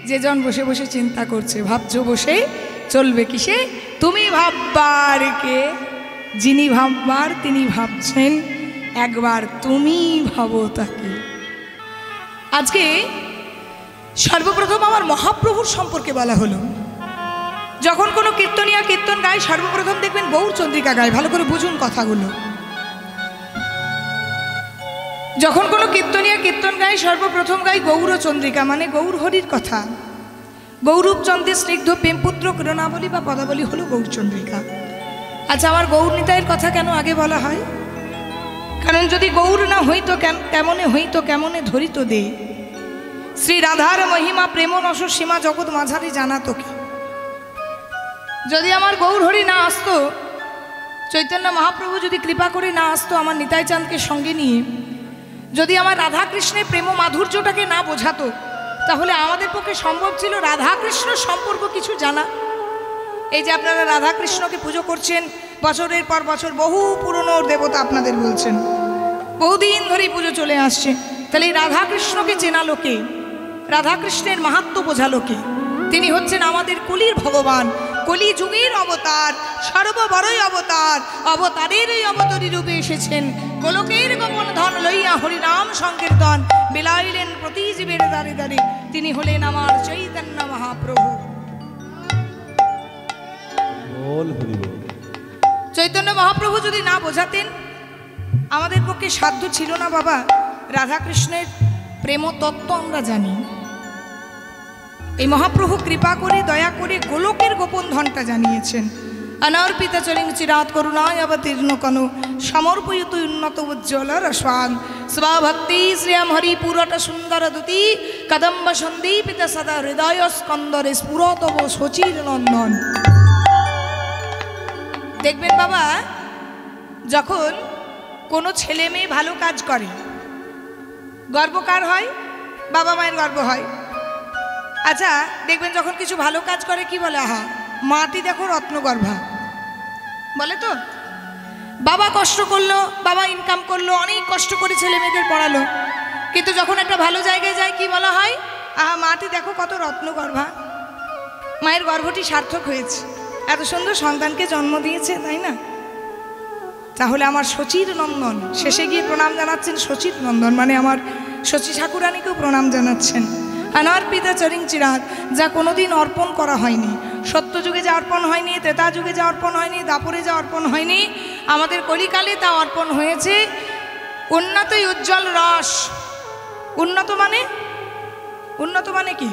যে জন বসে বসে চিন্তা করছে, ভাবছো বসে চলবে কিসে? তুমি ভাববার কে? যিনি ভাববার তিনি ভাবছেন, একবার তুমি ভাবো তাকে। আজকে সর্বপ্রথম আমার মহাপ্রভুর সম্পর্কে বলা হলো। যখন কোনো কীর্তনিয়া কীর্তন গায় সর্বপ্রথম দেখবেন গৌরচন্দ্রিকা গায়। ভালো করে বুঝুন কথাগুলো। যখন কোনো কীর্তনিয়া কীর্তন গায় সর্বপ্রথম গায় গৌরচন্দ্রিকা, মানে গৌর হরির কথা। গৌরূপচন্দ্রের স্নিগ্ধ প্রেমপুত্র করুণাবলী বা পদাবলী হলো গৌরচন্দ্রিকা। আচ্ছা, আমার গৌর নিতাইয়ের কথা কেন আগে বলা হয়? কারণ যদি গৌর না হইতো কেমনে হইতো, কেমনে ধরিত দে। শ্রী রাধার মহিমা প্রেম রস সীমা জগৎ মাঝারি জানাতো কি? যদি আমার গৌর হরি না আসতো, চৈতন্য মহাপ্রভু যদি কৃপা করে না আসতো আমার নিতাই চাঁদকে সঙ্গে নিয়ে, যদি আমার রাধাকৃষ্ণের প্রেম মাধুর্যটাকে না বোঝাতো, তাহলে আমাদের পক্ষে সম্ভব ছিল রাধাকৃষ্ণ সম্পর্ক কিছু জানা। এই যে আপনারা রাধাকৃষ্ণকে পুজো করছেন বছরের পর বছর, বহু পুরনো দেবতা আপনাদের বলছেন, বহুদিন ধরেই পুজো চলে আসছে। তাহলে এই রাধাকৃষ্ণকে চেনা লোকে, রাধাকৃষ্ণের মাহাত্ম্য বোঝা লোকে, তিনি হচ্ছেন আমাদের কলির ভগবান, কলি যুগের অবতার, সর্ববড়ই অবতার, অবতারের এই অবতারী রূপে এসেছেন। গোলকের গোপন ধন লইয়া হরিনাম সংকীর্তন বিলাইলেন প্রতি জীবের দ্বারে দ্বারে। তিনি হলেন আমার চৈতন্য মহাপ্রভু। চৈতন্য মহাপ্রভু যদি না বোঝাতেন, আমাদের পক্ষে সাধ্য ছিল না বাবা রাধাকৃষ্ণের প্রেম তত্ত্ব আমরা জানি। এই মহাপ্রভু কৃপা করে দয়া করে গোলকের গোপন ধনটা জানিয়েছেন। অনর্পিতা চলিং চিরাত করুণায় অবতীর্ণ কনো সমর্পয়িত উন্নত উজ্জ্বল রসাং স্বভক্তি শ্রিয়াম হরি পুরট সুন্দর দুতি কদম্ব সন্দীপিত সদা হৃদয় স্কন্দরে স্ফুরতব শচীর নন্দন। দেখবেন বাবা, যখন কোনো ছেলে মেয়ে ভালো কাজ করে গর্বকার হয়, বাবা মায়ের গর্ব হয়। আচ্ছা দেখবেন যখন কিছু ভালো কাজ করে কি বলে? আহা মাটি দেখো রত্নগর্ভা, বলে তো। বাবা কষ্ট করলো, বাবা ইনকাম করলো, অনেক কষ্ট করে ছেলে মেয়েদের পড়ালো, কিন্তু যখন একটা ভালো জায়গায় যায় কি বলা হয়? আহা মাটি দেখো কত রত্নগর্ভা, মায়ের গর্ভটি সার্থক হয়েছে, এত সুন্দর সন্তানকে জন্ম দিয়েছে, তাই না? তাহলে আমার শচীর নন্দন, শেষে গিয়ে প্রণাম জানাচ্ছেন শচীর নন্দন, মানে আমার শচী ঠাকুরানীকেও প্রণাম জানাচ্ছেন। অনর্পিতা চরিং চিরাত, যা কোনোদিন অর্পণ করা হয়নি, সত্যযুগে যা অর্পণ হয়নি, ত্রেতা যুগে যা অর্পণ হয়নি, দাপরে যা অর্পণ হয়নি, আমাদের কলিকালে তা অর্পণ হয়েছে। উন্নত উজ্জ্বল রস। উন্নত মানে কি?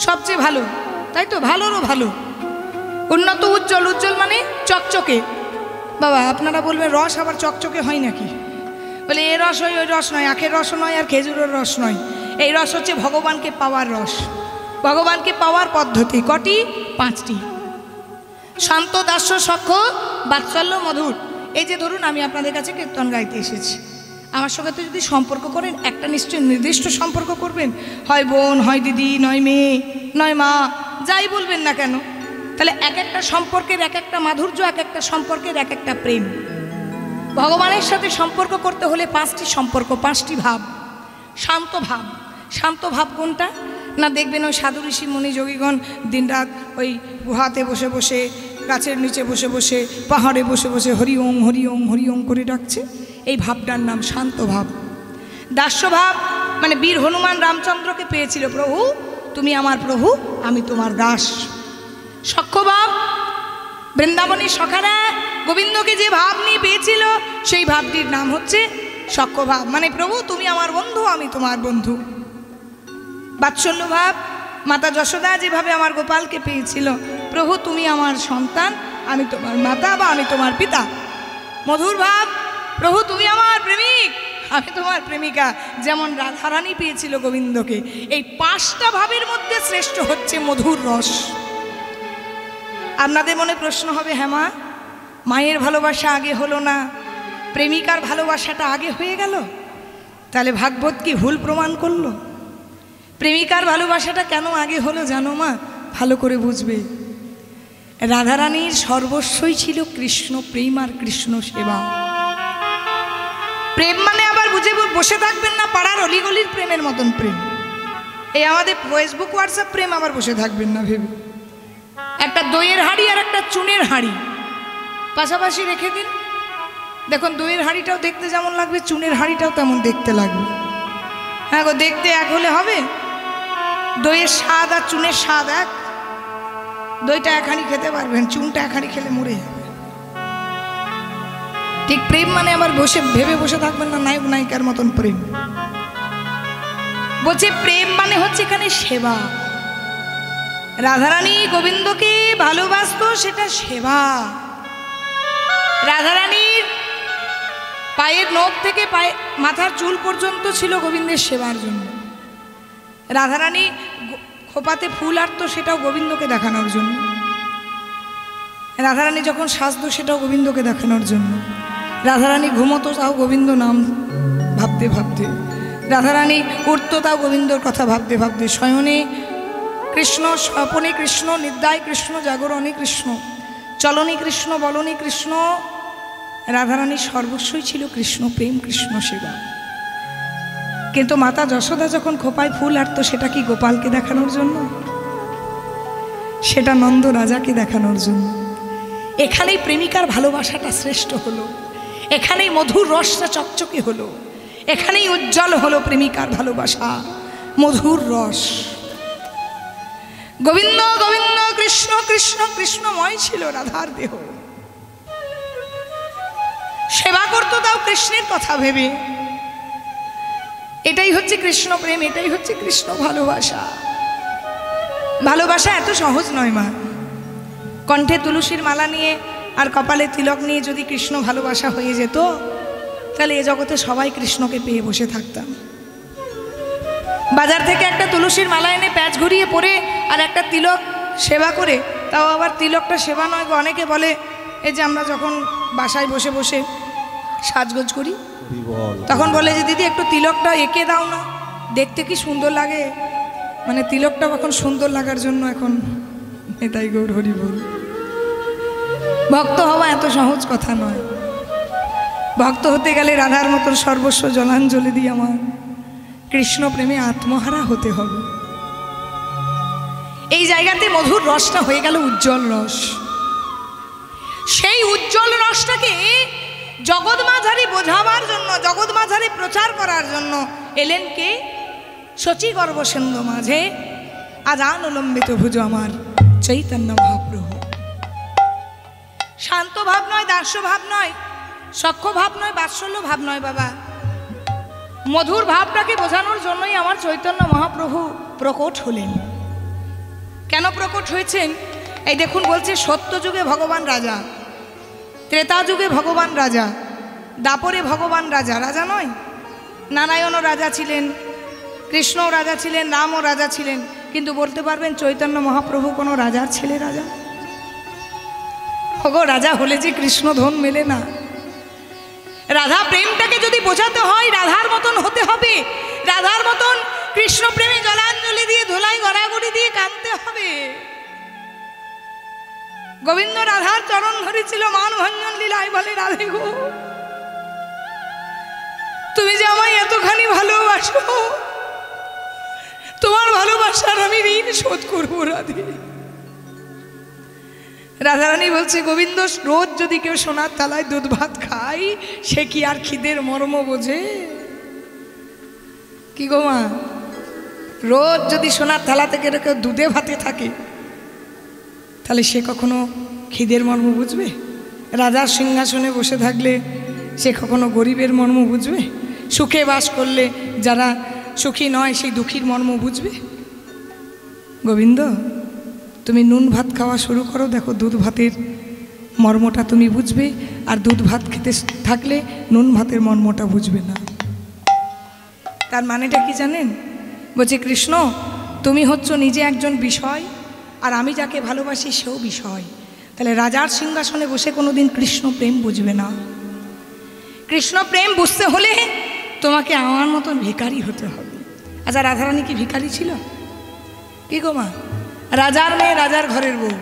সবচেয়ে ভালো, তাই তো? ভালোরও ভালো। উন্নত উজ্জ্বল, উজ্জ্বল মানে চকচকে। বাবা আপনারা বলবেন রস আবার চকচকে হয় নাকি? বলে এ রস হয়, ওই রস নয়, আখের রস নয়, আর খেজুরের রস নয়। এই রস হচ্ছে ভগবানকে পাওয়ার রস, ভগবানকে পাওয়ার পদ্ধতি। কটি? 5টি। শান্ত, দাস্য, সখ্য, বাৎসল্য, মধুর। এই যে ধরুন আমি আপনাদের কাছে কীর্তন গাইতে এসেছি, আমার সঙ্গে তো যদি সম্পর্ক করেন একটা নিশ্চয় নির্দিষ্ট সম্পর্ক করবেন, হয় বোন, হয় দিদি, নয় মেয়ে, নয় মা, যাই বলবেন না কেন। তাহলে এক একটা সম্পর্কের এক একটা মাধুর্য, এক একটা সম্পর্কের এক একটা প্রেম। ভগবানের সাথে সম্পর্ক করতে হলে 5টি সম্পর্ক, 5টি ভাব। শান্ত ভাব। শান্ত ভাব কোনটা না? দেখবেন ওই সাধু ঋষি মুনি যোগীগণ দিনরাত ওই গুহাতে বসে বসে, গাছের নিচে বসে বসে, পাহাড়ে বসে বসে হরি ওং হরি ওং হরি ওং করে ডাকছে, এই ভাবটার নাম শান্ত ভাব। দাস্য ভাব মানে বীর হনুমান রামচন্দ্রকে পেয়েছিল, প্রভু তুমি আমার প্রভু, আমি তোমার দাস। সখ্য ভাব, বৃন্দাবনী সখারা গোবিন্দকে যে ভাব নিয়ে পেয়েছিল সেই ভাবটির নাম হচ্ছে সখ্য ভাব, মানে প্রভু তুমি আমার বন্ধু, আমি তোমার বন্ধু। বাৎসল্য ভাব, মাতা যশোদা যেভাবে আমার গোপালকে পেয়েছিল, প্রভু তুমি আমার সন্তান, আমি তোমার মাতা বা আমি তোমার পিতা। মধুর ভাব, প্রভু তুমি আমার প্রেমিক, আমি তোমার প্রেমিকা, যেমন রাধারানী পেয়েছিল গোবিন্দকে। এই 5টা ভাবের মধ্যে শ্রেষ্ঠ হচ্ছে মধুর রস। আপনাদের মনে প্রশ্ন হবে, হ্যাঁ মা, মায়ের ভালোবাসা আগে হলো না, প্রেমিকার ভালোবাসাটা আগে হয়ে গেল? তাহলে ভাগবত কি ভুল প্রমাণ করলো? প্রেমিকার ভালোবাসাটা কেন আগে হলো জানো মা? ভালো করে বুঝবে। রাধারানীর সর্বস্বই ছিল কৃষ্ণ প্রেম আর কৃষ্ণ সেবা। প্রেম মানে আবার বুঝে বসে থাকবেন না পাড়ার অলিগলির প্রেমের মতন প্রেম। এই আমাদের ফেসবুক হোয়াটসঅ্যাপ প্রেম আবার বসে থাকবেন না ভেবে। একটা দইয়ের হাঁড়ি আর একটা চুনের হাঁড়ি পাশাপাশি রেখে দিন, দেখুন দইয়ের হাঁড়িটাও দেখতে যেমন লাগবে, চুনের হাঁড়িটাও তেমন দেখতে লাগবে। হ্যাঁ গো, দেখতে এক হলে হবে? দইয়ের স্বাদ আর চুনের স্বাদ এক। দইটা এক হাঁড়ি খেতে পারবেন, চুনটা এক হাঁড়ি খেলে মরে যাবে। ঠিক প্রেম মানে আবার বসে ভেবে বসে থাকবেন না নায়ক নায়িকার মতন প্রেম। বলছে প্রেম মানে হচ্ছে এখানে সেবা। রাধারানী গোবিন্দকে ভালোবাসতো, সেটা সেবা। রাধারানীর পায়ের নখ থেকে মাথার চুল পর্যন্ত ছিল গোবিন্দের সেবার জন্য। রাধারানী খোপাতে ফুল আঁটতো, সেটাও গোবিন্দকে দেখানোর জন্য। রাধারানী যখন সাজতো, সেটাও গোবিন্দকে দেখানোর জন্য। রাধারানী ঘুমতো, তাও গোবিন্দ নাম ভাবতে ভাবতে। রাধারানী উঠতো, তাও গোবিন্দর কথা ভাবতে ভাবতে। শয়নে কৃষ্ণ, স্বপনে কৃষ্ণ, নিদ্রায় কৃষ্ণ, জাগরণে কৃষ্ণ, চলনে কৃষ্ণ, বলনে কৃষ্ণ। রাধারানীর সর্বস্বই ছিল কৃষ্ণ প্রেম, কৃষ্ণ সেবা। কিন্তু মাতা যশোদা যখন খোপায় ফুল আঁটতো, সেটা কি গোপালকে দেখানোর জন্য? সেটা নন্দ রাজাকে দেখানোর জন্য। এখানেই প্রেমিকার ভালোবাসাটা শ্রেষ্ঠ হলো, এখানেই মধুর রসটা চকচকে হলো, এখানেই উজ্জ্বল হলো প্রেমিকার ভালোবাসা, মধুর রস। গোবিন্দ গোবিন্দ, কৃষ্ণ কৃষ্ণ, কৃষ্ণময় ছিল রাধার দেহ। সেবা করতো তাও কৃষ্ণের কথা ভেবে। এটাই হচ্ছে কৃষ্ণ প্রেম, এটাই হচ্ছে কৃষ্ণ ভালোবাসা। ভালোবাসা এত সহজ নয় মা। কণ্ঠে তুলসীর মালা নিয়ে আর কপালে তিলক নিয়ে যদি কৃষ্ণ ভালোবাসা হয়ে যেত, তাহলে এ জগতে সবাই কৃষ্ণকে পেয়ে বসে থাকতাম। বাজার থেকে একটা তুলসীর মালা এনে প্যাচ ঘুরিয়ে পরে আর একটা তিলক সেবা করে, তাও আবার তিলকটা সেবা নয় গো। অনেকে বলে এই যে আমরা যখন বাসায় বসে বসে সাজগোজ করি, তখন বলে যে দিদি একটু তিলকটা এঁকে দাও না, দেখতে কি সুন্দর লাগে। মানে তিলকটা এখন সুন্দর লাগার জন্য এখন এটাই গৌর হরি বল। ভক্ত হওয়া এত সহজ কথা নয়। ভক্ত হতে গেলে রাধার মতন সর্বস্ব জলাঞ্জলি দিয়ে আমার কৃষ্ণ প্রেমে আত্মহারা হতে হবে। এই জায়গাতে মধুর রসটা হয়ে গেল উজ্জ্বল রস। সেই উজ্জ্বল রসটাকে জগৎ মাঝারি বোঝাবার জন্য, জগৎ মাঝারি প্রচার করার জন্য এলেন কে? শচী গর্ভ সিন্ধু মাঝে আজান লম্বিত ভুজ আমার চৈতন্য মহাপ্রভু। শান্ত ভাব নয়, দাস্য ভাব নয়, সখ্য ভাব নয়, বাৎসল্য ভাব নয় বাবা। মধুর ভাবটাকে বোঝানোর জন্যই আমার চৈতন্য মহাপ্রভু প্রকট হলেন। কেন প্রকট হয়েছেন? এই দেখুন বলছে সত্য যুগে ভগবান রাজা, ত্রেতা যুগে ভগবান রাজা, দাপরে ভগবান রাজা। রাজা নয়, নারায়ণও রাজা ছিলেন, কৃষ্ণও রাজা ছিলেন, রামও রাজা ছিলেন। কিন্তু বলতে পারবেন চৈতন্য মহাপ্রভু কোনো রাজার ছেলে রাজা? ওগো, রাজা হলে যে কৃষ্ণ ধন মেলে না। রাধা প্রেমটাকে যদি বোঝাতে হয়, রাধার মতন হতে হবে। রাধার মতন কৃষ্ণ প্রেমে জলাঞ্জলি দিয়ে, ধুলাই গড়াগড়ি দিয়ে কাঁদতে হবে। গোবিন্দ রাধার চরণ ধরেছিল মান ভঞ্জন লীলায়, বলে রাধে গো, তুমি যে আমায় এতখানি ভালোবাসো, তোমার ভালোবাসার আমি ঋণ শোধ করবো রাধে। রাধারানী বলছে গোবিন্দ রোজ যদি কেউ সোনার থালায় দুধ ভাত খায়, সে কি আর খিদের মর্ম বোঝে? কি গো মা, রোজ যদি সোনার থালা থেকে কেউ দুধে ভাতে থাকে, তাহলে সে কখনো খিদের মর্ম বুঝবে? রাজার সিংহাসনে বসে থাকলে সে কখনো গরিবের মর্ম বুঝবে? সুখে বাস করলে যারা সুখী নয় সেই দুঃখীর মর্ম বুঝবে? গোবিন্দ, তুমি নুন ভাত খাওয়া শুরু করো, দেখো দুধ ভাতের মর্মটা তুমি বুঝবে। আর দুধ ভাত খেতে থাকলে নুন ভাতের মর্মটা বুঝবে না। তার মানেটা কি জানেন? বলছে কৃষ্ণ তুমি হচ্ছ নিজে একজন বিষয়, আর আমি যাকে ভালোবাসি সেও বিষয়। তাহলে রাজার সিংহাসনে বসে কোনোদিন কৃষ্ণ প্রেম বুঝবে না। কৃষ্ণ প্রেম বুঝতে হলে তোমাকে আমার মতন ভিখারি হতে হবে। আচ্ছা, রাধারানী কি ভিখারি ছিল? কি গো মা, রাজার মেয়ে, রাজার ঘরের বউ।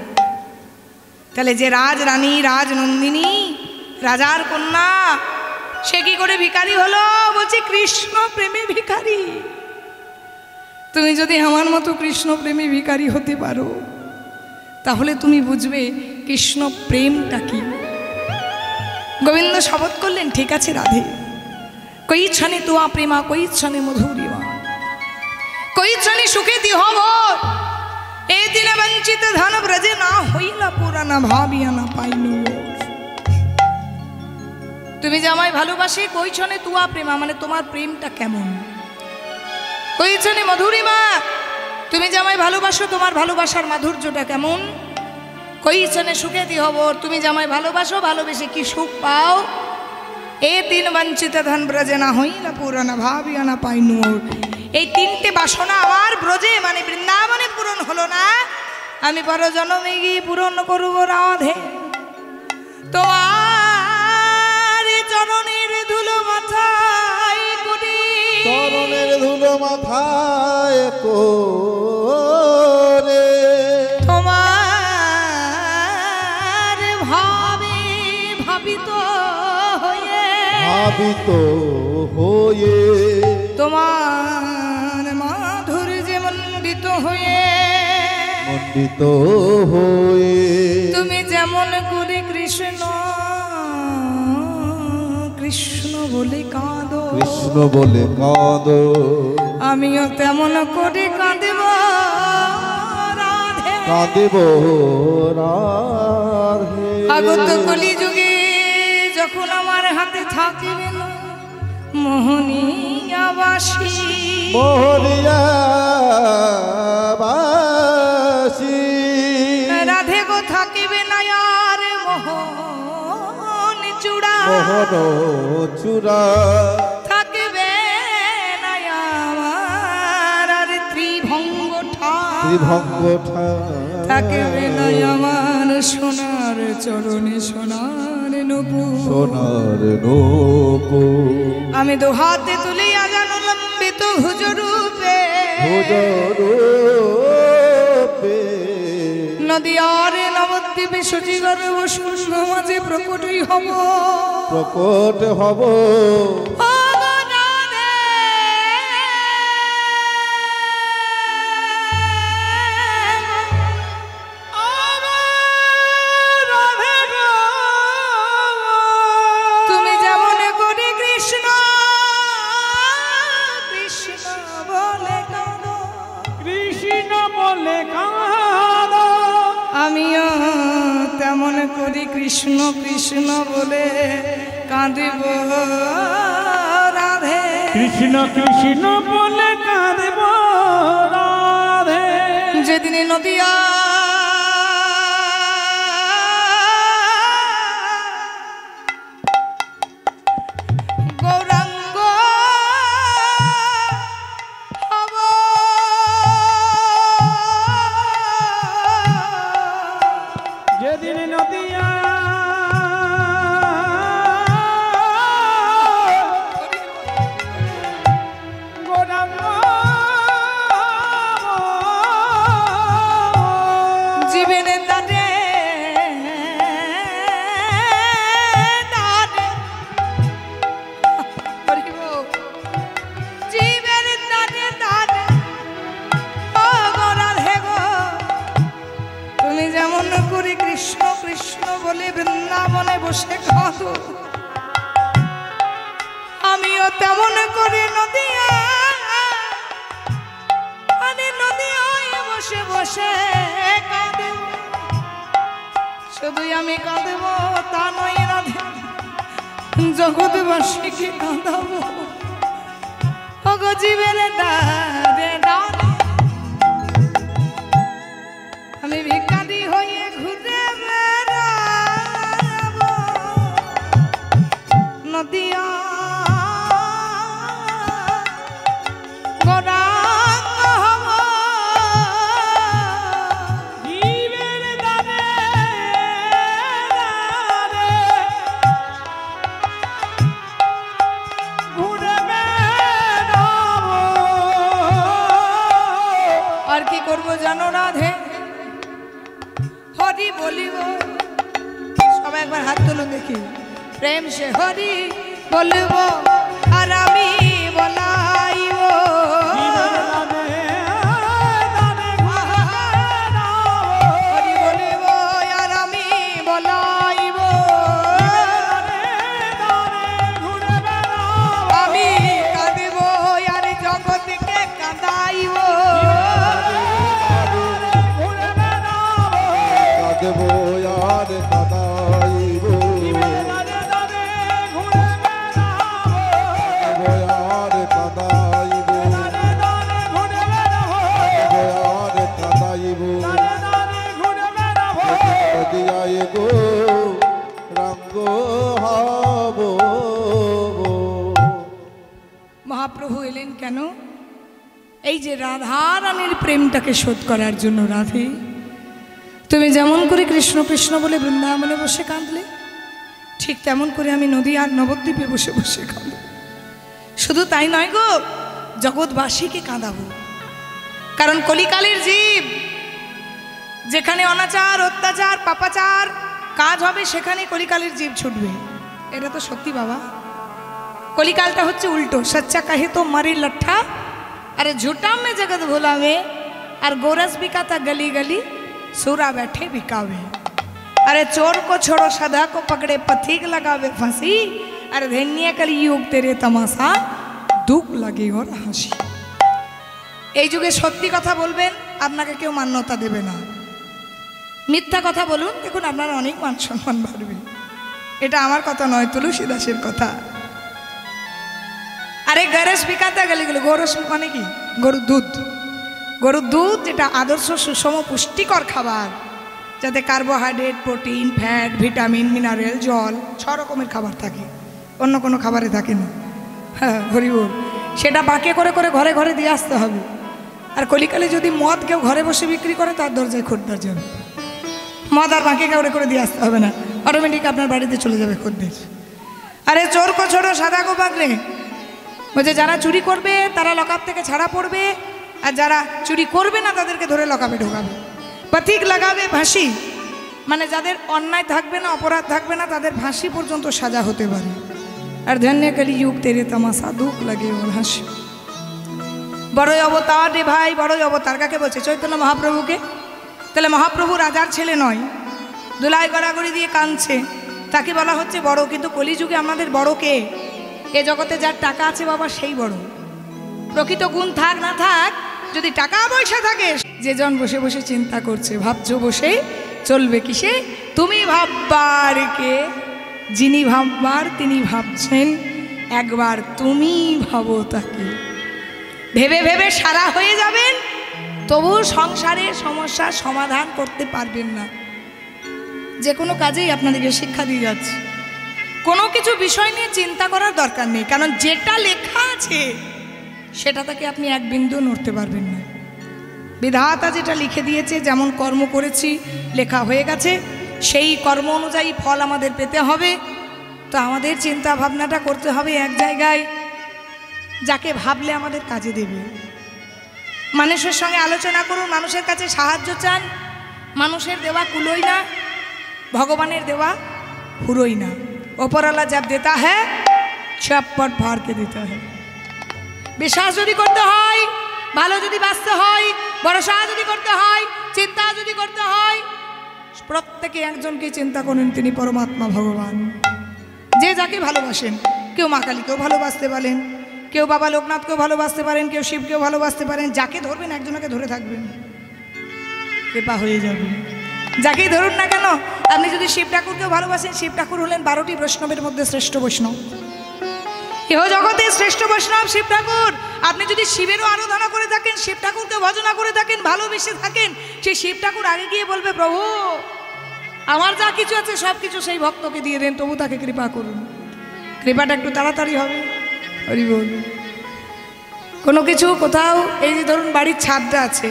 তাহলে যে রাজরানী, রাজনন্দিনী, রাজার কন্যা, সে কি করে ভিখারি হলো? বলছে কৃষ্ণ প্রেমে ভিখারি। তুমি যদি আমার মতো কৃষ্ণ প্রেমী ভিখারি হতে পারো তাহলে তুমি বুঝবে কৃষ্ণ প্রেমটা কি। গোবিন্দ শপথ করলেন, ঠিক আছে রাধে, কই ছানে তোয়া প্রেমা, কই ছানে মধুরিমা, কই ছানে সুখে দিহব, এই দিনে বঞ্চিত ধন ব্রজে না হইলা পুরানা ভাবিয়া না পাইনু। তুমি যে আমায় ভালোবাসে, কই ছানে তোয়া প্রেমা মানে তোমার প্রেমটা কেমন, কই ছানে মধুরিমা তুমি যে আমায় ভালোবাসো তোমার ভালোবাসার মাধুর্যটা কেমন, কই ছানে সুখে দিহব তুমি যে আমায় ভালোবাসো ভালোবেসে কি সুখ পাও, এ তিন বঞ্চিত ধন ব্রজে না হইলা পুরানা ভাবিয়া না পাইনু। এই তিনটে বাসনা আমার ব্রজে মানে বৃন্দাবনে পূরণ হলো না, আমি পর জন্মে গিয়ে পূরণ করব রাধে। তোমার চরণের ধুলো মাথায় করি, চরণের ধুলো মাথায় করে, তোমার ভাবে ভাবিত হয়ে, ভাবিত হয়ে, তোমার মাধুর্যে মণ্ডিত হয়ে, মণ্ডিত হয়ে, তুমি যেমন করে কৃষ্ণ কৃষ্ণ বলে কাঁদো, কৃষ্ণ বলে কাঁদো, আমিও তেমন করে কাঁদেব রাধে। কাঁদেব রাধে। আগত কলিযুগে যখন আমার হাতে থাকিবে না মোহনীয়াবাসী, মোহনীয়াবাসী, রাধে গো থাকিবে না আর মোহন চূড়া, মোহন চূড়া, থাকিবে না আমার আর ত্রিভঙ্গ ঠাই, ত্রিভঙ্গ ঠাই, থাকিবে না আমার সোনার চরণে সোনার নূপুর, সোনার নূপুর। আমি দু হাতে তুলিয়া জানো লম্বিত ভুজরূপে, ভুজরূপে, নদীয়ার নবদ্বীপে সচিগর বসুন্ধ মাঝে প্রকটই হব, প্রকট হব, ও গো রাধে। ও গো রাধে গো, তুমি যেমন করে কৃষ্ণ কৃষ্ণ বলে কাঁদো, কৃষ্ণ বলে কাঁদো, আমিও তেমন করি কৃষ্ণ কৃষ্ণ বলে কাঁদিব রাধে। কৃষ্ণ কৃষ্ণ বলে কাঁদব রাধে। যেদিনে নদিয়া গৌরাঙ্গ হব, যেদিন নদিয়া গৌরাঙ্গ জীবনে দাঁড়ে জীবনে দাঁড়ে ও গো রাধে গো, তুমি যেমন করে কৃষ্ণ কৃষ্ণ বলে বৃন্দাবনে বসে কাঁদো, আমিও তেমন করে নদিয়া নদিয়ায় বসে বসে কাঁদেব। শুধুই আমি কাঁদেব তা নয় রাধে, জগৎবাসীকে কাঁদাবো ও গো জীবনে দাঁড়ে দাঁড়ে। আমি ভিখারি হয়ে ঘুরে বেড়াবো নদিয়া গৌরাঙ্গ হব, জীবের দানে দানে ঘুরে বেড়াবো। আর কি করবো জানো রাধে, হরি বলিব। সবাই একবার হাত তুলুন দেখি, প্রেম সে হরি বলবো আর আমি বলাইব, জীবের দানে এই যে রাধা রানীর প্রেমটাকে শোধ করার জন্য, রাধে তুমি যেমন করে কৃষ্ণ কৃষ্ণ বলে বৃন্দাবনে বসে কাঁদলে, ঠিক তেমন করে আমি নদী আর নবদ্বীপে বসে বসে কাঁদব। শুধু তাই নয় গো, জগৎবাসীকে কাঁদাবো। কারণ কলিকালের জীব, যেখানে অনাচার অত্যাচার পাপাচার কাজ হবে সেখানে কলিকালের জীব ছুটবে। এটা তো সত্যি বাবা। কলিকালটা হচ্ছে উল্টো, সচ্চা কাহে তো মারি লঠা, अरे झूठा में जगत भुलावे, और गोरस बिकाता गली गली सूरा बैठे बिकावे। अरे चोर को छोड़ो सदा को पकड़े पथिक लगावे फांसी, अरे धन्य कल युग तेरे तमाशा दुख लगे और हाসি। এই যুগে সত্যি কথা বলবেন, আপনাকে কেউ মান্যতা দেবে না। মিথ্যা কথা বলুন, দেখুন আপনার অনেক মান সম্মান বাড়বে। এটা আমার কথা নয়, তুলসী দাসের কথা। আরে গরস বিকাতা গেলে, গরস মানে কি? গরুর দুধ। গরুর দুধ যেটা আদর্শ সুষম পুষ্টিকর খাবার, যাতে carbohydrate, protein, fat, vitamin, mineral, জল 6 রকমের খাবার থাকে, অন্য কোনো খাবারে থাকে না। হ্যাঁ হরিবল। সেটা বাঁকে করে করে ঘরে ঘরে দিয়ে আসতে হবে। আর কলিকালে যদি মদ কেউ ঘরে বসে বিক্রি করে, তার দরজায় খদ্দের যাবে। মদ আর বাঁকে করে করে দিয়ে আসতে হবে না, অটোমেটিক আপনার বাড়িতে চলে যাবে খদ্দের। আরে চোর কো ছোড়ো সাদা কো পাকড়ে, বলছে যারা চুরি করবে তারা লকআপ থেকে ছাড়া পড়বে, আর যারা চুরি করবে না তাদেরকে ধরে লকআপে ঢোকাবে। পথিক লাগাবে ফাঁসি, মানে যাদের অন্যায় থাকবে না, অপরাধ থাকবে না, তাদের ফাঁসি পর্যন্ত সাজা হতে পারে। আর ধন্য কলি যুগ তেরে তামাশা দুঃখ লাগে ওর হাসি। বড়ই অবতার রে ভাই, বড়ই অবতার। কাকে বলছে? চৈতন্য মহাপ্রভুকে। তাহলে মহাপ্রভু রাজার ছেলে নয়, দুলাই গড়াগড়ি দিয়ে কাঁদছে, তাকে বলা হচ্ছে বড়। কিন্তু কলিযুগে আমাদের বড় কে? এ জগতে যার টাকা আছে বাবা, সেই বড়। প্রকৃত গুণ থাক না থাক, যদি টাকা পয়সা থাকে, যে জন বসে বসে চিন্তা করছে, ভাবছো বসে চলবে কিসে? তুমি ভাববার কে? যিনি ভাববার তিনি ভাবছেন, একবার তুমি ভাবো তাকে। ভেবে ভেবে সারা হয়ে যাবেন, তবু সংসারের সমস্যার সমাধান করতে পারবেন না। যে কোনো কাজেই আপনাদেরকে শিক্ষা দিয়ে যাচ্ছে, কোনো কিছু বিষয় নিয়ে চিন্তা করার দরকার নেই, কারণ যেটা লেখা আছে সেটা থেকে আপনি এক বিন্দু নড়তে পারবেন না। বিধাতা যেটা লিখে দিয়েছে, যেমন কর্ম করেছি লেখা হয়ে গেছে, সেই কর্ম অনুযায়ী ফল আমাদের পেতে হবে। তো আমাদের চিন্তা ভাবনাটা করতে হবে এক জায়গায়, যাকে ভাবলে আমাদের কাজে দেবে। মানুষের সঙ্গে আলোচনা করুন, মানুষের কাছে সাহায্য চান। মানুষের দেওয়া কুলোই না, ভগবানের দেওয়া ফুরোই না। ওপরওয়ালা जब देता है छप्पट फाड़ के देता है। বিশ্বাস যদি করতে হয়, ভালো যদি বাঁচতে হয়, ভরসা যদি করতে হয়, চিন্তা যদি করতে হয়, প্রত্যেকে একজনকে চিন্তা করেন, তিনি পরমাত্মা ভগবান। যে যাকে ভালোবাসেন, কেউ মা কালীকেও ভালোবাসতে পারেন, কেউ বাবা লোকনাথকেও ভালোবাসতে পারেন, কেউ শিবকেও ভালোবাসতে পারেন। যাকে ধরবেন একজনকে ধরে থাকবেন, কৃপা হয়ে যাবে। যাকেই ধরুন না কেন, আপনি যদি শিব ঠাকুরকেও ভালোবাসেন, শিব ঠাকুর হলেন 12টি বৈষ্ণবের মধ্যে শ্রেষ্ঠ বৈষ্ণব। ইহ জগতের শ্রেষ্ঠ বৈষ্ণব শিব ঠাকুর। আপনি যদি শিবেরও আরাধনা করে থাকেন, শিব ঠাকুরকে ভজনা করে থাকেন, ভালোবেসে থাকেন, সেই শিব ঠাকুর আগে গিয়ে বলবে, প্রভু আমার যা কিছু আছে সব কিছু সেই ভক্তকে দিয়ে দেন, তবু তাকে কৃপা করুন। কৃপাটা একটু তাড়াতাড়ি হবে। হরি বল। কোনো কিছু কোথাও, এই যে ধরুন বাড়ির ছাদটা আছে,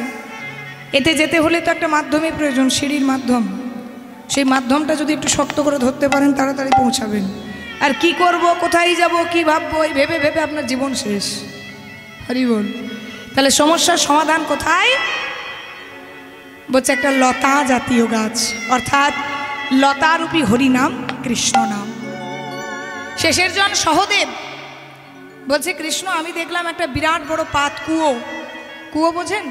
এতে যেতে হলে তো একটা মাধ্যমের প্রয়োজন, সিঁড়ির মাধ্যম। সেই মাধ্যমটা যদি একটু শক্ত করে ধরতে পারেন, তাড়াতাড়ি পৌঁছাবেন। আর কি করব, কোথায় যাব, কি ভাববো, এই ভেবে ভেবে আপনার জীবন শেষ। হরি বল। তাহলে সমস্যার সমাধান কোথায়? বলছে একটা লতা জাতীয় গাছ, অর্থাৎ লতারূপী হরিনাম, কৃষ্ণ নাম। শেষের জন সহদেব বলছে, কৃষ্ণ আমি দেখলাম একটা বিরাট বড় পাত কুয়ো। কুয়ো বোঝেন?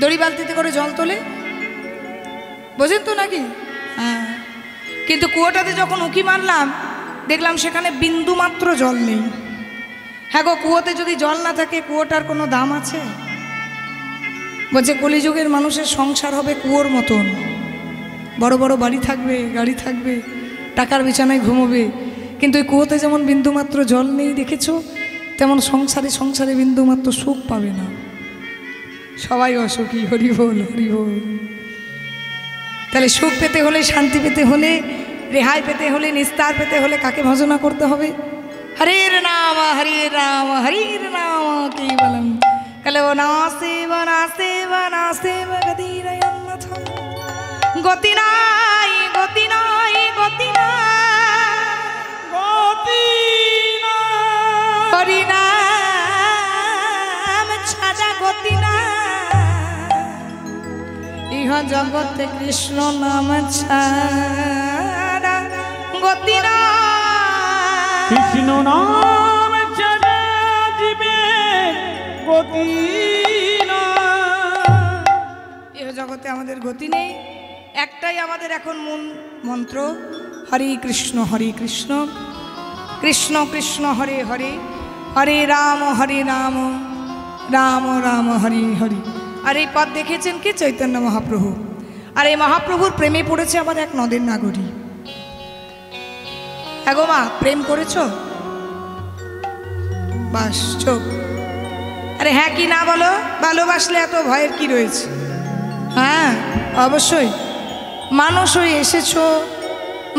দড়ি বালতিতে করে জল তোলে, বোঝেন তো নাকি? হ্যাঁ। কিন্তু কুয়োটাতে যখন উঁকি মারলাম, দেখলাম সেখানে বিন্দু মাত্র জল নেই। হ্যাঁ গো, কুয়োতে যদি জল না থাকে, কুয়োটার কোনো দাম আছে? বলছে কলিযুগের মানুষের সংসার হবে কুয়োর মতন। বড় বড় বাড়ি থাকবে, গাড়ি থাকবে, টাকার বিছানায় ঘুমোবে, কিন্তু ওই কুয়োতে যেমন বিন্দুমাত্র জল নেই দেখেছো, তেমন সংসারে সংসারে বিন্দুমাত্র সুখ পাবে না। সবাই অসুখী। হরি বল, হরি বল। তাহলে সুখ পেতে হলে, শান্তি পেতে হলে, রেহাই পেতে হলে, নিস্তার পেতে হলে কাকে ভজনা করতে হবে? হরে রাম হরে রাম, হরে রাম কেবলম কালে ও নাসে বনাসে বনাসে বগদিরয়ন্নাথ গতি নাই গতি নাই গতি নাই গতি নাই হরি নাম ছাড়া গতি নাই ইহ জগতে কৃষ্ণ নাম ছাড়া গতি নাই কৃষ্ণ নাম ছাড়া জীবের গতি নাই। এ জগতে আমাদের গতি নেই। একটাই আমাদের এখন মূল মন্ত্র, হরে কৃষ্ণ কৃষ্ণ কৃষ্ণ হরে হরে, হরে রাম রাম রাম হরে হরে। আর এই পথ দেখেছেন কি? চৈতন্য মহাপ্রভু। আর এই মহাপ্রভুর প্রেমে পড়েছে আবার এক নদের নাগরী। হ্যাঁ গো মা, প্রেম করেছ? বাস চোখ। আরে হ্যাঁ কি না বলো? ভালোবাসলে এত ভয়ের কি রয়েছে? হ্যাঁ অবশ্যই, মানুষ হয়ে এসেছো,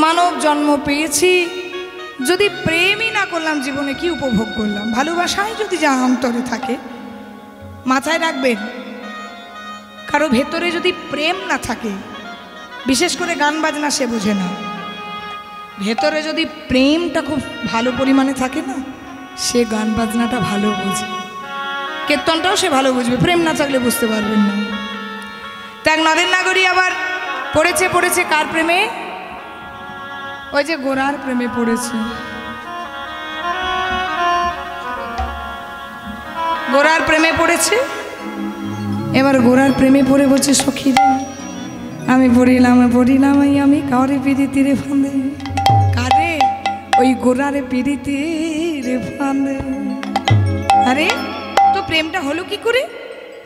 মানব জন্ম পেয়েছি, যদি প্রেমই না করলাম জীবনে কি উপভোগ করলাম? ভালোবাসায় যদি যা অন্তরে থাকে, মাথায় রাখবেন, কারো ভেতরে যদি প্রেম না থাকে, বিশেষ করে গান বাজনা সে বোঝে না, ভেতরে যদি প্রেমটা খুব ভালো পরিমাণে থাকে না, সে গান বাজনাটা ভালো বোঝে, কীর্তনটাও সে ভালো বুঝবে। প্রেম না থাকলে বুঝতে পারবেন না। তা এক নদের নাগরী আবার পড়েছে কার প্রেমে? ওই যে গোরার প্রেমে পড়েছে। গোরার প্রেমে পড়েছে। এবার গোরার প্রেমে পড়ে বলছে, সখী রে আমি পড়িলাম আমি কারে পিড়িতিরে ফাঁদে। কারে? ওই গোরারে পিড়িতিরে ফাঁদে। আরে তো প্রেমটা হলো কি করে?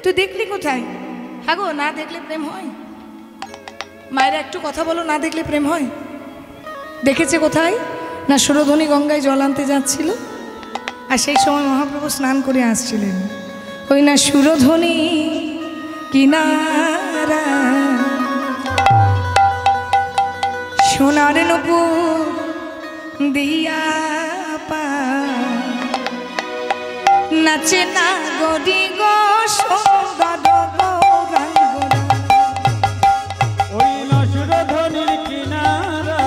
তুই দেখলি কোথায়? হ্যাঁ গো, না দেখলে প্রেম হয়? মায়েরা একটু কথা বলো, না দেখলে প্রেম হয়? দেখেছে কোথায়? না সুরধনী গঙ্গায় জল আনতে যাচ্ছিল, আর সেই সময় মহাপ্রভু স্নান করে আসছিলেন। ওই না সুরধনী কিনারা সোনার নূপুর দিয়া পা নাচে না গরি গো সুন্দর গৌরাঙ্গ। ওই নসুরধনির কিনারা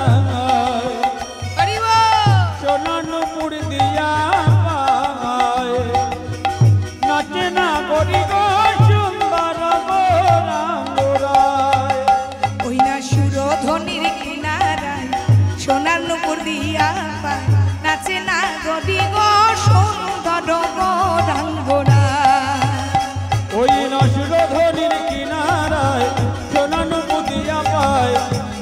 সোনানুপুর দিয়া পায়, নাচে না গরি গো সুন্দর গৌরাঙ্গরায়। ওই না সুরধনির কিনারায় সোনার নূপুর দিয়া পা নাচে না গরি গো সুন্দর গৌরাঙ্গরা। ওই নসুরধনির কিনারায় সোনানুপুর দিয়া পায়,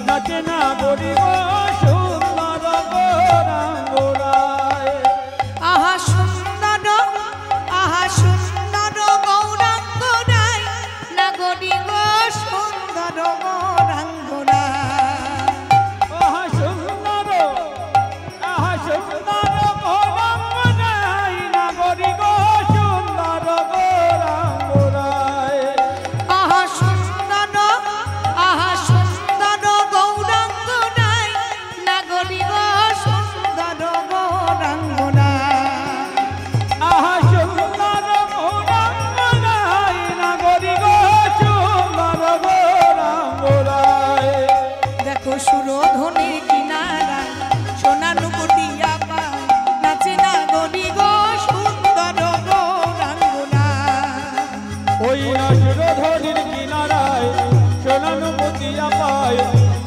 নাচে না গরি গো সুন্দর গৌরাঙ্গরায়। আহা সুন্দর গৌরাঙ্গরায় না গরি গো সুন্দর গৌরাঙ্গরায়। আহা সুন্দর গৌরাঙ্গরায়, না গরি গো সুন্দর গৌরাঙ্গরায়। আহা সুন্দর গৌরাঙ্গরায় না গরি গো সুন্দর গৌরাঙ্গরায়। আহা সুন্দর গৌরাঙ্গরায়, না গরি গো সুন্দর গৌরাঙ্গরায়। দেখো সুরধনির কিনারায় সোনার নূপুর দিয়া পায় নাচে না গরি গো সুন্দর গৌরাঙ্গরায়। ওই নসুরধনির কিনারায় সোনানুপুর দিয়া পায়,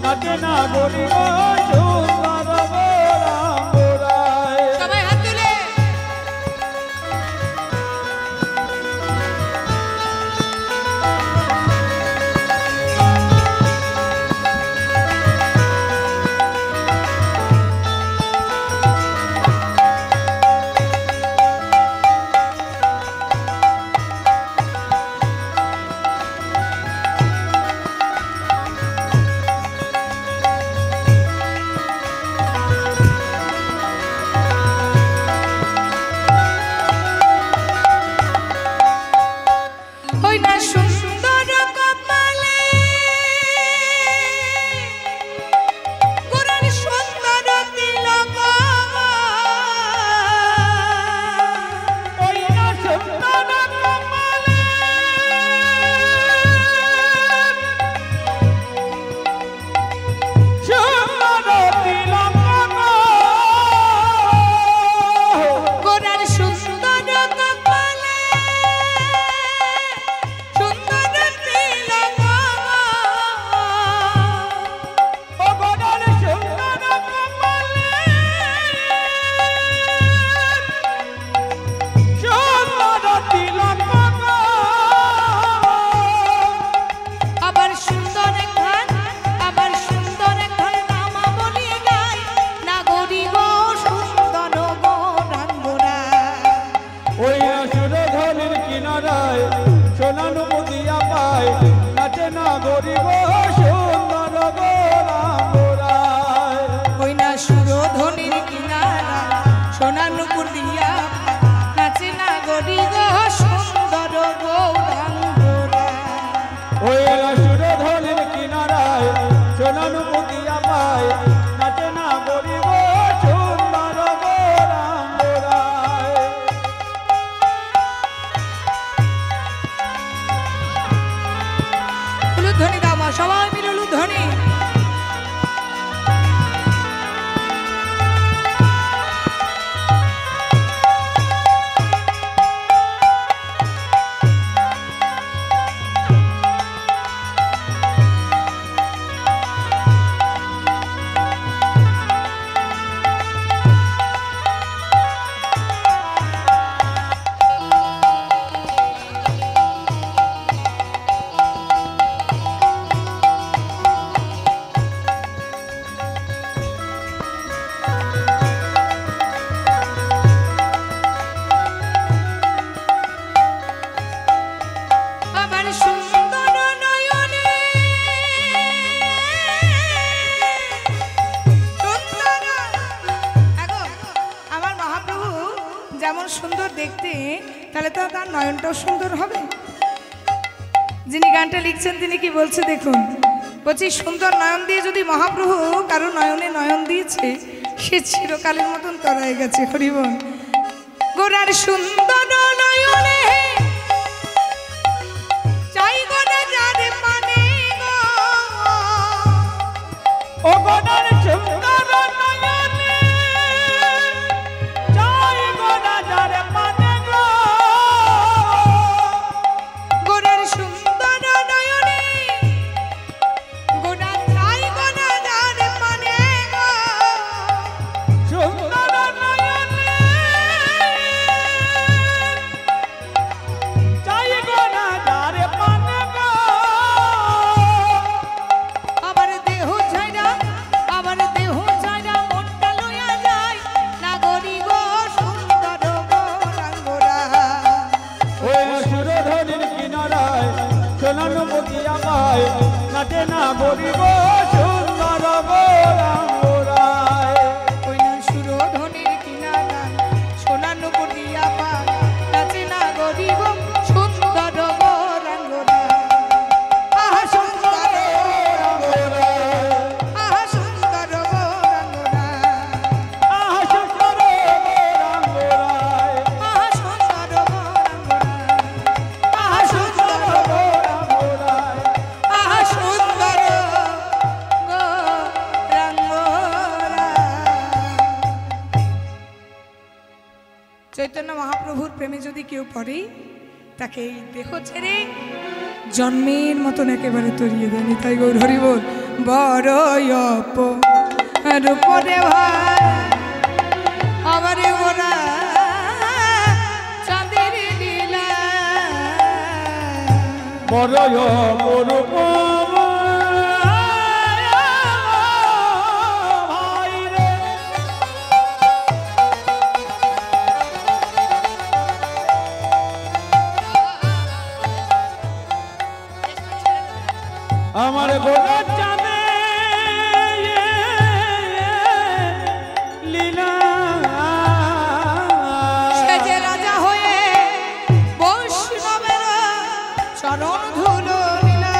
নাচে না গরি গো সুন্দর গৌরাঙ্গরায়। সবাই হাত তুলে। গরিব সুন্দর গোরাঙ্গরায় ওই না সুরধনির কিনারা সোনার নুপুর দিয়া নাচে না গরি গো সুন্দর গৌরাঙ্গরা। ওই সুরধনির কিনারায় সোনানু পুতিয়া পায় নাচে না গরিব সুন্দর গোরাঙ্গরায় উলুধ্বনি দাও মা, সবাই মিলে উলুধ্বনি। আমার সুন্দর নয়নে সুন্দর, আগো আমার মহাপ্রভু যেমন সুন্দর দেখতে, তাহলে তো তার নয়নটাও সুন্দর হবে। যিনি গানটা লিখছেন তিনি কি বলছে দেখুন, বলছি সুন্দর নয়ন দিয়ে যদি মহাপ্রভু কারো নয়নে নয়ন দিয়েছে, সে চিরকালের মতন তরায় গেছে। হরিবল। গোরার সুন্দর নয়নে চাই গো না যার মানে গো, ও গোনার সুন্দর নয়নে চাই গো রাজার মানে গো গোরার সুন্দর নয়নে গোরা চাই গো না যার মানে গো, সুন্দর নয়নে চাই গো রাজার মানে গো আবার দেহ ছাইরা মনটা লইয়া যায় না গরি গো সুন্দর গৌরাঙ্গরা। ওই সুরধনির কিনারায় সোনানু পুতিয়া পায় নাচে না গরিব সুন্দর গোরাঙ্গরায় ওই না সুরধনির কিনারা সোনার নুপুর দিয়া পায় নাচে না গরি গো সুন্দর গৌরাঙ্গরা। আহা সুন্দর আহা সুন্দর গৌরাঙ্গরা, আহা সুন্দর গোরাঙ্গরায় আহা সুন্দর গৌরাঙ্গরা, আহা সুন্দর গোরাঙ্গরায় আহা সুন্দর গৌরাঙ্গরা। চৈতন্য মহাপ্রভুর প্রেমে যদি কেউ পড়ে, তাকে এই দেহ ছেড়ে জন্মের মতন একেবারে তরিয়ে দেয়নি। তাই গৌর হরি বল। বড় রূপরে ভাই আবারে ওরা চাঁদের লীলা, বড় অপরূপ ভাই রে আমার গোরা চাঁদে লীলা সে যে রাজা হয়ে বৈষ্ণবের চরণ ধুলো লীলা,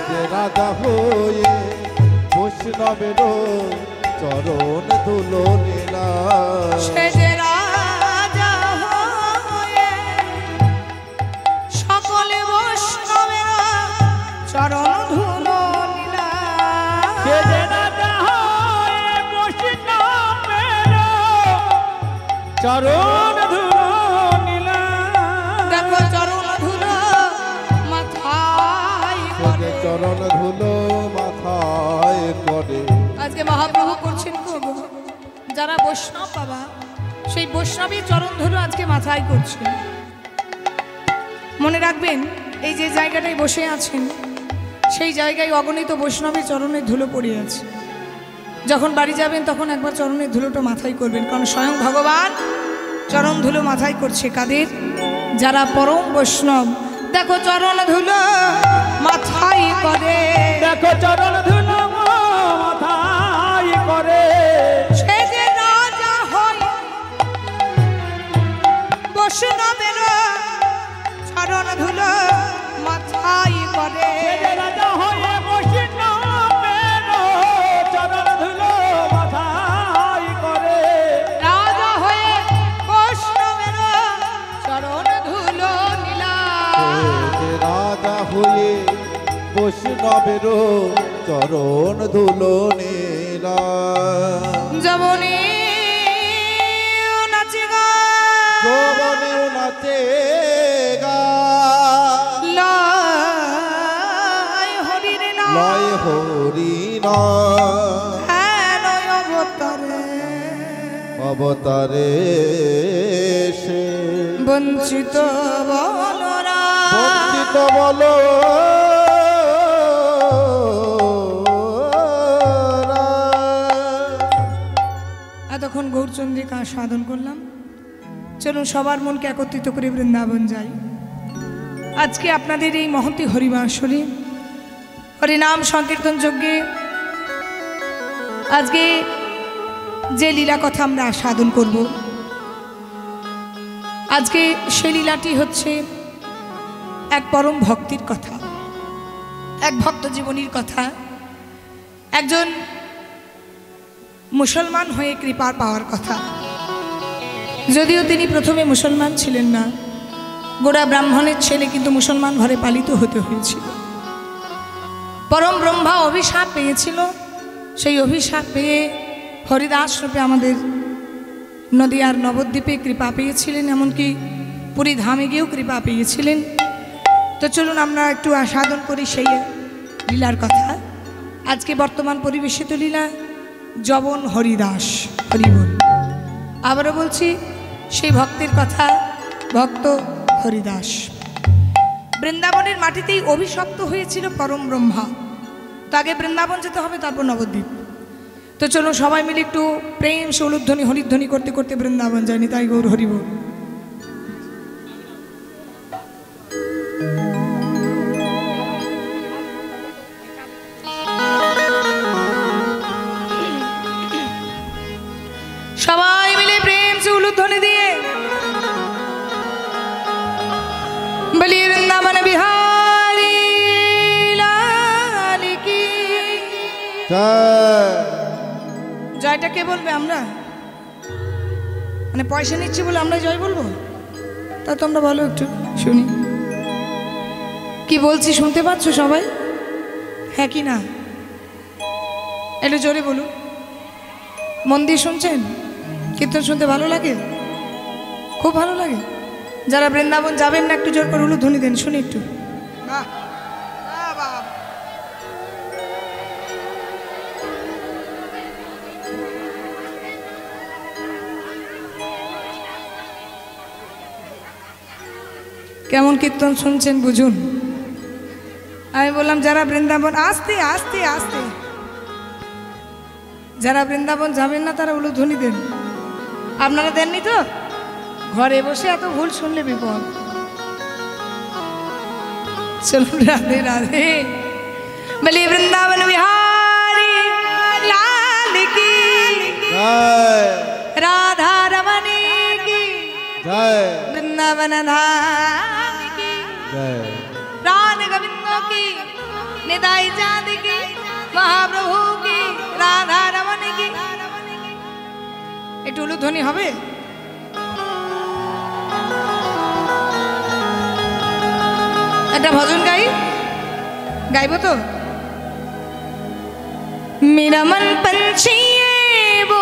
যে রাজা হয়ে বৈষ্ণবের চরণ ধুলো নীলা, সে যে রাজা হয়ে সকলে বৈষ্ণবের চরণ ধুলো লীলা, সে যে রাজা হয়ে বৈষ্ণবের চরণ ধুলো নীলা দেখো চরণ ধুলো মাথায় করে। চরণ ধুলো মাথায় করে। আজকে মহাপ্রভু করছেন খুব, যারা বৈষ্ণব বাবা সেই বৈষ্ণবের চরণ ধুলো আজকে মাথায় করছে। মনে রাখবেন, এই যে জায়গাটায় বসে আছেন সেই জায়গায় অগণিত বৈষ্ণবের চরণের ধুলো পড়ে আছে। যখন বাড়ি যাবেন তখন একবার চরণের ধুলোটা মাথায় করবেন, কারণ স্বয়ং ভগবান চরণ ধুলো মাথায় করছে কাদের? যারা পরম বৈষ্ণব। দেখো চরণ ধুলো মাথায় দেখো চরণ ধুলো মাথায় করে সে যে রাজা হয় বৈষ্ণবের চরণ ধুলো মাথায় করে। সে যে রাজা হয়ে বৈষ্ণবের চরণ ধুলো মাথায় করে। রাজা হয়ে বৈষ্ণবের চরণ ধুলো নীলা। যে রাজা হয়ে বৈষ্ণবের চরণ ধুলো নীলা। যবনে নাচে গা যৌবনেও নাচে গা লয় হরির নাম লয় হরি নাম। হ্যাঁ লয় অবতারে অবতারে সে বঞ্চিত বলরা বঞ্চিত বলো এতক্ষণ গৌরচন্দ্রিকা সাধন করলাম। চলুন সবার মনকে একত্রিত করে বৃন্দাবন যাই। আজকে আপনাদের এই মহতী হরিবাসরে হরিনাম সংকীর্তন যজ্ঞে আজকে যে লীলা কথা আমরা সাধন করব, আজকে সেই লীলাটি হচ্ছে এক পরম ভক্তির কথা, এক ভক্ত জীবনীর কথা। একজন মুসলমান হয়ে কৃপা পাওয়ার কথা। যদিও তিনি প্রথমে মুসলমান ছিলেন না, গোড়া ব্রাহ্মণের ছেলে, কিন্তু মুসলমান ঘরে পালিত হতে হয়েছিল। পরম ব্রহ্মা অভিশাপ পেয়েছিল, সেই অভিশাপ পেয়ে হরিদাস রূপে আমাদের নদিয়ার নবদ্বীপে কৃপা পেয়েছিলেন, এমনকি পুরী ধামে গিয়েও কৃপা পেয়েছিলেন। তো চলুন আমরা একটু আস্বাদন করি সেই লীলার কথা। আজকে বর্তমান পরিবেশিত লীলা যবন হরিদাস হরিবল। আবারও বলছি, সেই ভক্তের কথা, ভক্ত হরিদাস। বৃন্দাবনের মাটিতেই অভিশপ্ত হয়েছিল পরম ব্রহ্মা। তো আগে বৃন্দাবন যেতে হবে, তারপর নবদ্বীপ। তো চলুন সবাই মিলে একটু প্রেম সৌলধ্বনি হরিধ্বনি করতে করতে বৃন্দাবন যায়নি, তাই গৌর হরিবল। সবাই মিলে প্রেম से উলুধ্বনি দিয়ে বলি বৃন্দাবন বিহারী লাল কি জয়। জয়টা কে বলবে? আমরা মানে পয়সা নিচ্ছি বলে আমরা জয় বলবো? তা তোমরা বলো একটু শুনি, কি বলছি শুনতে পাচ্ছ সবাই? হ্যাঁ কি না? একটু জোরে বলুন। মন দিয়ে শুনছেন? কীর্তন শুনতে ভালো লাগে? খুব ভালো লাগে। যারা বৃন্দাবন যাবেন না, একটু জোর করে উলুধ্বনি দেন, শুনি একটু। বাহ বাহ বাহ। কেমন কীর্তন শুনছেন বুঝুন। আমি বললাম যারা বৃন্দাবন, আস্তে আস্তে আস্তে, যারা বৃন্দাবন যাবেন না তারা উলুধ্বনি দেন। আপনারা দেননি তো? ঘরে বসে এত ভুল শুনলে বিপদ। চলুন রাধে রাধে বলি বৃন্দাবন বিহারী লাল কি জয় রাধা রমণ কি জয় বৃন্দাবন ধাम की জয় प्राण गोविंद की निदाई चांद की महाप्रभु की राधा रमण की। একটু উলুধ্বনি হবে? একটা ভজন গাইব তো। मेरा मन पंछी है वो